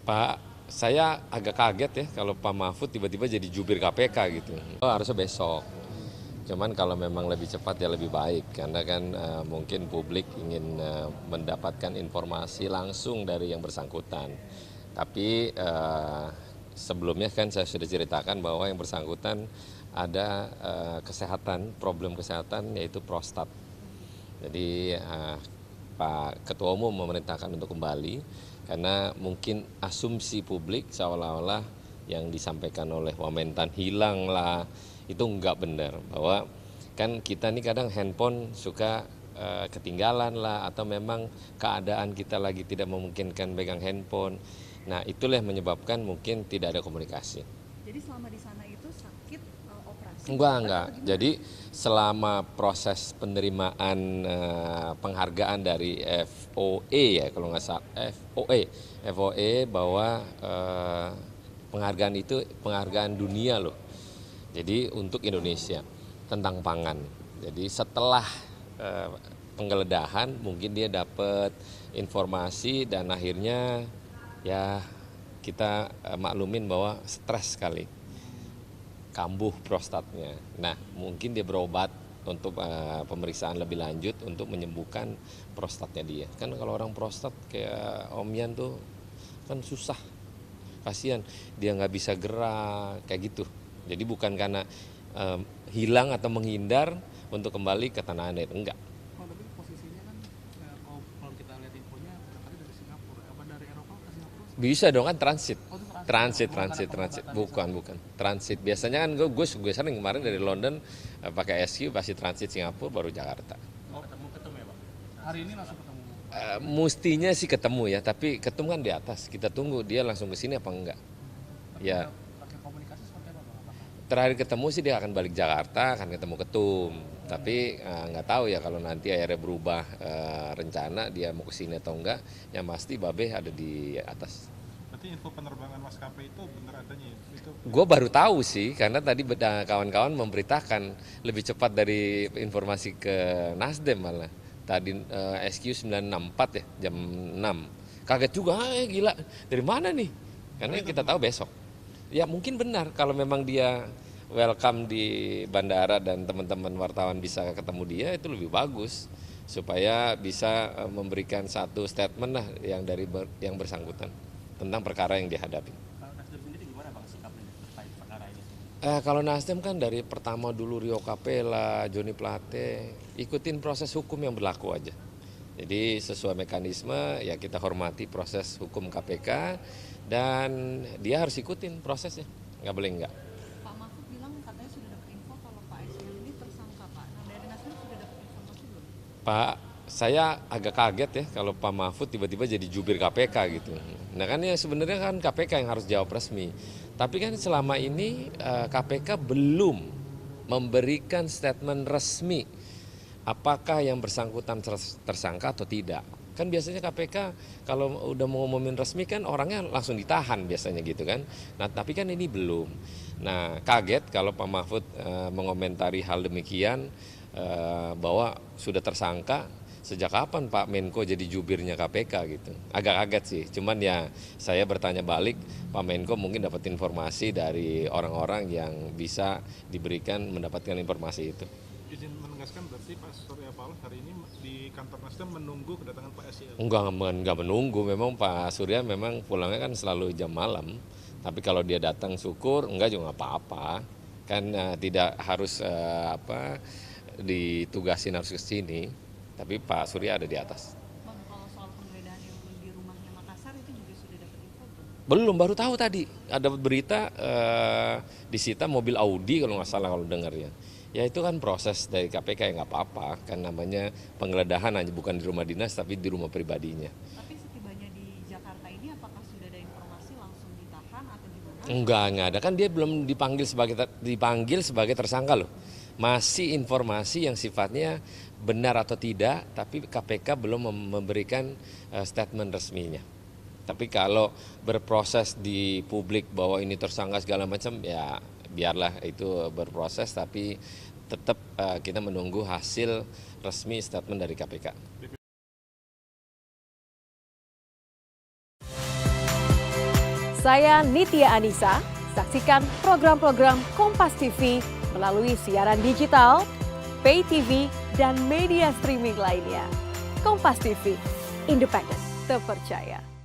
Pak, saya agak kaget ya kalau Pak Mahfud tiba-tiba jadi jubir KPK gitu. Harusnya besok. Cuman kalau memang lebih cepat ya lebih baik karena kan mungkin publik ingin mendapatkan informasi langsung dari yang bersangkutan. Tapi sebelumnya kan saya sudah ceritakan bahwa yang bersangkutan ada problem kesehatan yaitu prostat. Jadi Pak Ketua Umum memerintahkan untuk kembali karena mungkin asumsi publik seolah-olah yang disampaikan oleh Wamentan hilang lah, itu enggak benar. Bahwa kan kita nih kadang handphone suka ketinggalan lah atau memang keadaan kita lagi tidak memungkinkan pegang handphone. Nah itulah yang menyebabkan mungkin tidak ada komunikasi. Jadi selama di sana itu sakit operasi? Enggak. Jadi selama proses penerimaan penghargaan dari FOE ya kalau nggak salah FOE bahwa penghargaan itu penghargaan dunia loh. Jadi untuk Indonesia tentang pangan. Jadi setelah penggeledahan mungkin dia dapat informasi dan akhirnya ya kita maklumin bahwa stres sekali. Kambuh prostatnya. Nah, mungkin dia berobat untuk pemeriksaan lebih lanjut untuk menyembuhkan prostatnya dia. Kan kalau orang prostat kayak Om Yan tuh kan susah. Kasihan, dia nggak bisa gerak kayak gitu. Jadi bukan karena hilang atau menghindar untuk kembali ke tanah air, enggak. Oh, tapi posisinya kan kalau kita lihat infonya katanya dari Singapura, apa dari Eropa ke Singapura? Bisa dong kan transit. Oh, itu Transit. Bukan Bukan. Transit. Biasanya kan gue sering kemarin dari London pakai SQ pasti transit Singapura baru Jakarta. Oh, ketemu ya, Bang? Hari ini langsung ketemu. Mustinya sih ketemu ya, tapi ketemu kan di atas. Kita tunggu dia langsung ke sini apa enggak. Ya. Pakai komunikasi seperti apa, Bang? Terakhir ketemu sih dia akan balik Jakarta, akan ketemu ketum. Tapi nggak tahu ya kalau nanti akhirnya berubah rencana dia mau ke sini atau enggak. Yang pasti Babe ada di atas. Berarti info penerbangan maskapai itu benar adanya ya? Gue baru tahu sih, karena tadi kawan-kawan memberitakan lebih cepat dari informasi ke Nasdem malah. Tadi SQ 964 ya, jam 6. Kaget juga, gila, dari mana nih? Karena kita tahu besok. Ya mungkin benar, kalau memang dia welcome di bandara dan teman-teman wartawan bisa ketemu dia, itu lebih bagus. Supaya bisa memberikan satu statement lah yang bersangkutan tentang perkara yang dihadapi. Kalau Nasdem sendiri gimana, Bang, sikapnya terkait perkara ini? Kalau Nasdem kan dari pertama dulu Rio Capella, Joni Plate, ikutin proses hukum yang berlaku aja. Jadi sesuai mekanisme ya kita hormati proses hukum KPK dan dia harus ikutin prosesnya, nggak boleh enggak. Pak Mahfud bilang katanya sudah dapat info kalau Pak SL ini tersangka, Pak. Nah, dari Nasdem sudah dapat informasi belum? Pak, saya agak kaget ya kalau Pak Mahfud tiba-tiba jadi jubir KPK gitu. Nah kan ya sebenarnya kan KPK yang harus jawab resmi. Tapi kan selama ini KPK belum memberikan statement resmi apakah yang bersangkutan tersangka atau tidak. Kan biasanya KPK kalau udah mau ngumumin resmi kan orangnya langsung ditahan biasanya gitu kan. Nah tapi kan ini belum. Nah kaget kalau Pak Mahfud mengomentari hal demikian bahwa sudah tersangka. Sejak kapan Pak Menko jadi jubirnya KPK gitu? Agak kaget sih, cuman ya saya bertanya balik, Pak Menko mungkin dapat informasi dari orang-orang yang bisa diberikan mendapatkan informasi itu. Izin menegaskan berarti Pak Surya Paloh hari ini di kantor Nasdem menunggu kedatangan Pak SL. Enggak menunggu, memang Pak Surya memang pulangnya kan selalu jam malam. Tapi kalau dia datang syukur, enggak juga nggak apa-apa. Kan tidak harus ditugasin harus ke sini. Tapi Pak Surya ada di atas. Bang, kalau soal penggeledahan yang di rumahnya Makassar itu juga sudah dapat info belum? Belum, baru tahu tadi. Ada berita disita mobil Audi kalau nggak salah kalau dengar ya. Ya itu kan proses dari KPK ya nggak apa-apa. Kan namanya penggeledahan hanya bukan di rumah dinas tapi di rumah pribadinya. Tapi setibanya di Jakarta ini apakah sudah ada informasi langsung ditahan atau gimana? Enggak ada. Kan dia belum dipanggil sebagai tersangka loh. Masih informasi yang sifatnya benar atau tidak, tapi KPK belum memberikan statement resminya. Tapi kalau berproses di publik bahwa ini tersangka segala macam, ya biarlah itu berproses, tapi tetap kita menunggu hasil resmi statement dari KPK. Saya Nitya Anissa, saksikan program-program Kompas TV melalui siaran digital, pay TV, dan media streaming lainnya. Kompas TV, independen, terpercaya.